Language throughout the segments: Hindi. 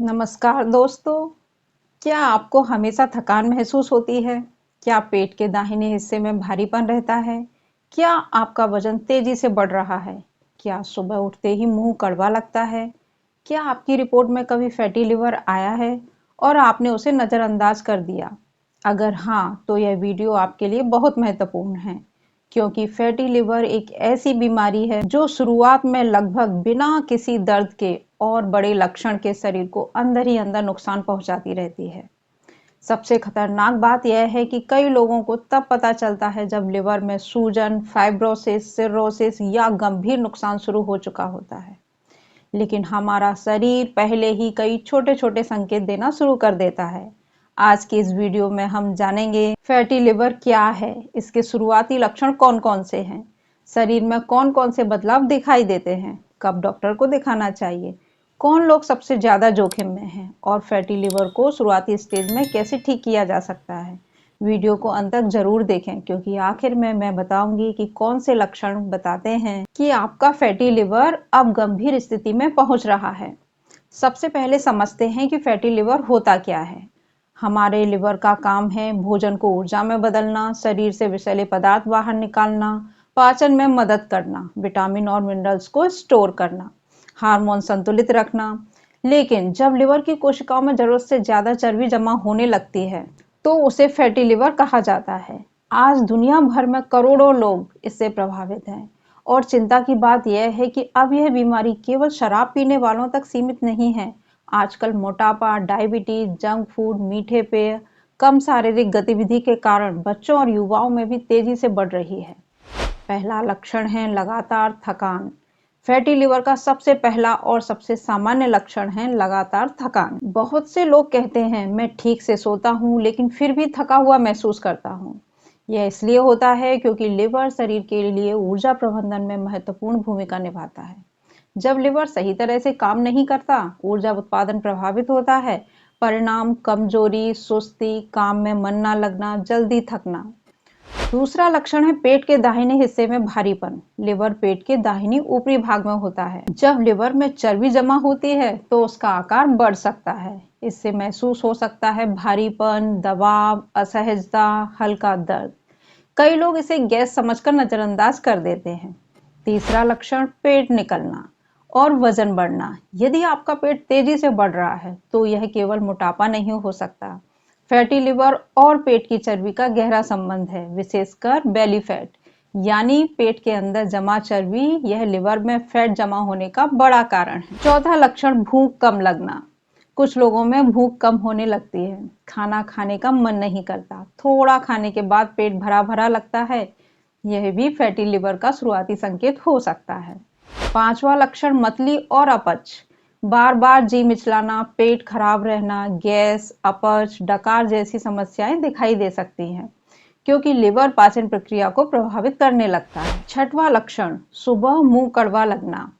नमस्कार दोस्तों। क्या आपको हमेशा थकान महसूस होती है? क्या पेट के दाहिने हिस्से में भारीपन रहता है? क्या आपका वजन तेजी से बढ़ रहा है? क्या सुबह उठते ही मुंह कड़वा लगता है? क्या आपकी रिपोर्ट में कभी फैटी लिवर आया है और आपने उसे नज़रअंदाज कर दिया? अगर हाँ, तो यह वीडियो आपके लिए बहुत महत्वपूर्ण है, क्योंकि फैटी लिवर एक ऐसी बीमारी है जो शुरुआत में लगभग बिना किसी दर्द के और बड़े लक्षण के शरीर को अंदर ही अंदर नुकसान पहुंचाती रहती है। सबसे खतरनाक बात यह है कि कई लोगों को तब पता चलता है जब लिवर में सूजन, फाइब्रोसिस, सिरोसिस या गंभीर नुकसान शुरू हो चुका होता है। लेकिन हमारा शरीर पहले ही कई छोटे-छोटे संकेत देना शुरू कर देता है। आज की इस वीडियो में हम जानेंगे फैटी लिवर क्या है, इसके शुरुआती लक्षण कौन-कौन से हैं, शरीर में कौन-कौन से बदलाव दिखाई देते हैं, कब डॉक्टर को दिखाना चाहिए, कौन लोग सबसे ज्यादा जोखिम में हैं और फैटी लिवर को शुरुआती स्टेज में कैसे ठीक किया जा सकता है। वीडियो को अंत तक जरूर देखें, क्योंकि आखिर में मैं बताऊंगी कि कौन से लक्षण बताते हैं कि आपका फैटी लिवर अब गंभीर स्थिति में पहुंच रहा है। सबसे पहले समझते हैं कि फैटी लिवर होता क्या है। हमारे लिवर का काम है भोजन को ऊर्जा में बदलना, शरीर से विषैले पदार्थ बाहर निकालना, पाचन में मदद करना, विटामिन और मिनरल्स को स्टोर करना, हार्मोन संतुलित रखना। लेकिन जब लिवर की कोशिकाओं में जरूरत से ज्यादा चर्बी जमा होने लगती है, तो उसे फैटी लिवर कहा जाता है। आज दुनिया भर में करोड़ों लोग इससे प्रभावित हैं और चिंता की बात यह है कि अब यह बीमारी केवल शराब पीने वालों तक सीमित नहीं है। आजकल मोटापा, डायबिटीज, जंक फूड, मीठे पेय, कम शारीरिक गतिविधि के कारण बच्चों और युवाओं में भी तेजी से बढ़ रही है। पहला लक्षण है लगातार थकान। फैटी लिवर का सबसे पहला और सबसे सामान्य लक्षण है लगातार थकान। बहुत से लोग कहते हैं मैं ठीक से सोता हूँ लेकिन फिर भी थका हुआ महसूस करता हूँ। यह इसलिए होता है क्योंकि लिवर शरीर के लिए ऊर्जा प्रबंधन में महत्वपूर्ण भूमिका निभाता है। जब लिवर सही तरह से काम नहीं करता, ऊर्जा उत्पादन प्रभावित होता है। परिणाम कमजोरी, सुस्ती, काम में मन न लगना, जल्दी थकना। दूसरा लक्षण है पेट के दाहिने हिस्से में भारीपन। लिवर पेट के दाहिनी ऊपरी भाग में होता है। जब लिवर में चर्बी जमा होती है तो उसका आकार बढ़ सकता है। इससे महसूस हो सकता है भारीपन, दबाव, असहजता, हल्का दर्द। कई लोग इसे गैस समझकर नजरअंदाज कर देते हैं। तीसरा लक्षण पेट निकलना और वजन बढ़ना। यदि आपका पेट तेजी से बढ़ रहा है तो यह केवल मोटापा नहीं हो सकता। फैटी लिवर और पेट की चर्बी का गहरा संबंध है, विशेषकर बेली फैट, यानी पेट के अंदर जमा चर्बी। यह लिवर में फैट जमा होने का बड़ा कारण है। चौथा लक्षण भूख कम लगना। कुछ लोगों में भूख कम होने लगती है, खाना खाने का मन नहीं करता, थोड़ा खाने के बाद पेट भरा भरा लगता है। यह भी फैटी लिवर का शुरुआती संकेत हो सकता है। पांचवा लक्षण मतली और अपच। बार बार जी मिचलाना, पेट खराब रहना, गैस, अपच, डकार जैसी समस्याएं दिखाई दे सकती हैं, क्योंकि लिवर पाचन प्रक्रिया को प्रभावित करने लगता है। छठवां लक्षण सुबह मुंह कड़वा लगना।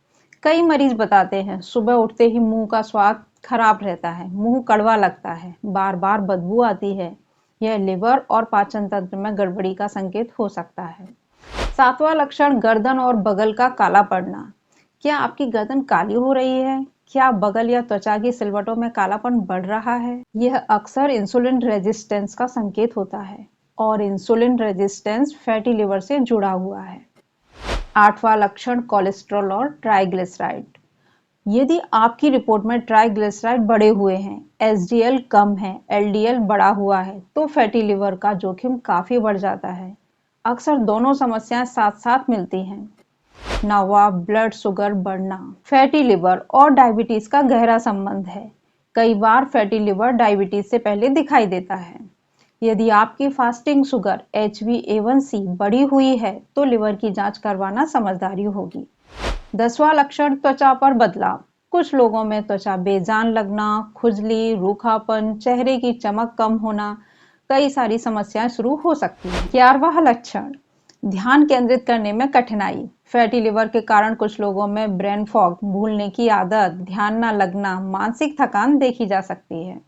कई मरीज बताते हैं सुबह उठते ही मुंह का स्वाद खराब रहता है, मुंह कड़वा लगता है, बार बार बदबू आती है। यह लिवर और पाचन तंत्र में गड़बड़ी का संकेत हो सकता है। सातवां लक्षण गर्दन और बगल का काला पड़ना। क्या आपकी गर्दन काली हो रही है? क्या बगल या त्वचा की सिलवटों में कालापन बढ़ रहा है? यह अक्सर इंसुलिन रेजिस्टेंस का संकेत होता है और इंसुलिन रेजिस्टेंस फैटी लिवर से जुड़ा हुआ है। आठवां लक्षण कोलेस्ट्रॉल और ट्राइग्लिसराइड। यदि आपकी रिपोर्ट में ट्राइग्लिसराइड बढ़े हुए हैं, एसडीएल कम है, एलडीएल बढ़ा हुआ है, तो फैटी लिवर का जोखिम काफी बढ़ जाता है। अक्सर दोनों समस्याएं साथ साथ मिलती हैं। नौवां ब्लड शुगर बढ़ना। फैटी लिवर और डायबिटीज का गहरा संबंध है। कई बार फैटी लिवर डायबिटीज से पहले दिखाई देता है। यदि आपकी फास्टिंग शुगर HbA1c बढ़ी हुई है तो लिवर की जांच करवाना समझदारी होगी। 10वां लक्षण त्वचा पर बदलाव। कुछ लोगों में त्वचा बेजान लगना, खुजली, रूखापन, चेहरे की चमक कम होना, कई सारी समस्याएं शुरू हो सकती हैं। 11वां लक्षण ध्यान केंद्रित करने में कठिनाई। फैटी लिवर के कारण कुछ लोगों में ब्रेन फॉग, भूलने की आदत, ध्यान न लगना, मानसिक थकान देखी जा सकती है।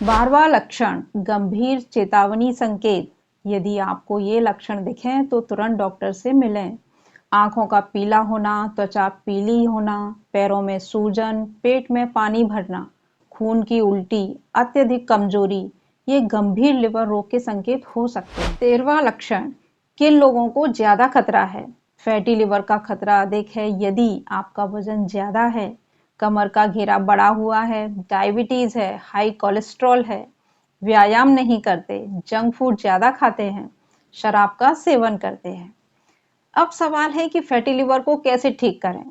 12वां लक्षण गंभीर चेतावनी संकेत। यदि आपको ये लक्षण दिखें तो तुरंत डॉक्टर से मिलें। आंखों का पीला होना, त्वचा पीली होना, पैरों में सूजन, पेट में पानी भरना, खून की उल्टी, अत्यधिक कमजोरी, ये गंभीर लिवर रोग के संकेत हो सकते हैं। 13वां लक्षण, किन लोगों को ज्यादा खतरा है? फैटी लिवर का खतरा अधिक है यदि आपका वजन ज्यादा है, कमर का घेरा बढ़ा हुआ है, डायबिटीज है, हाई कोलेस्ट्रॉल है, व्यायाम नहीं करते, जंक फूड ज्यादा खाते हैं, शराब का सेवन करते हैं। अब सवाल है कि फैटी लिवर को कैसे ठीक करें।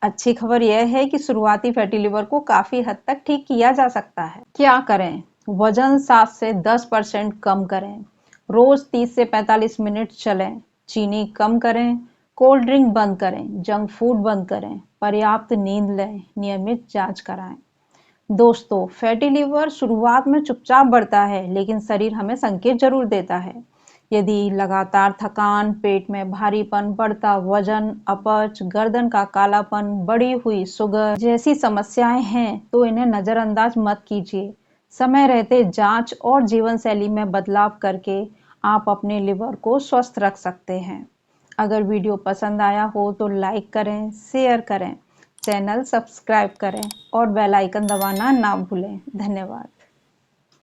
अच्छी खबर यह है कि शुरुआती फैटी लिवर को काफी हद तक ठीक किया जा सकता है। क्या करें? वजन 7 से 10% कम करें, रोज 30 से 45 मिनट चलें, चीनी कम करें, कोल्ड ड्रिंक बंद करें, जंक फूड बंद करें, पर्याप्त नींद लें, नियमित जांच कराएं। दोस्तों, फैटी लिवर शुरुआत में चुपचाप बढ़ता है, लेकिन शरीर हमें संकेत जरूर देता है। यदि लगातार थकान, पेट में भारीपन, बढ़ता वजन, अपच, गर्दन का कालापन, बढ़ी हुई शुगर जैसी समस्याएं हैं, तो इन्हें नजरअंदाज मत कीजिए। समय रहते जांच और जीवन शैली में बदलाव करके आप अपने लिवर को स्वस्थ रख सकते हैं। अगर वीडियो पसंद आया हो तो लाइक करें, शेयर करें, चैनल सब्सक्राइब करें और बेल आइकन दबाना ना भूलें। धन्यवाद।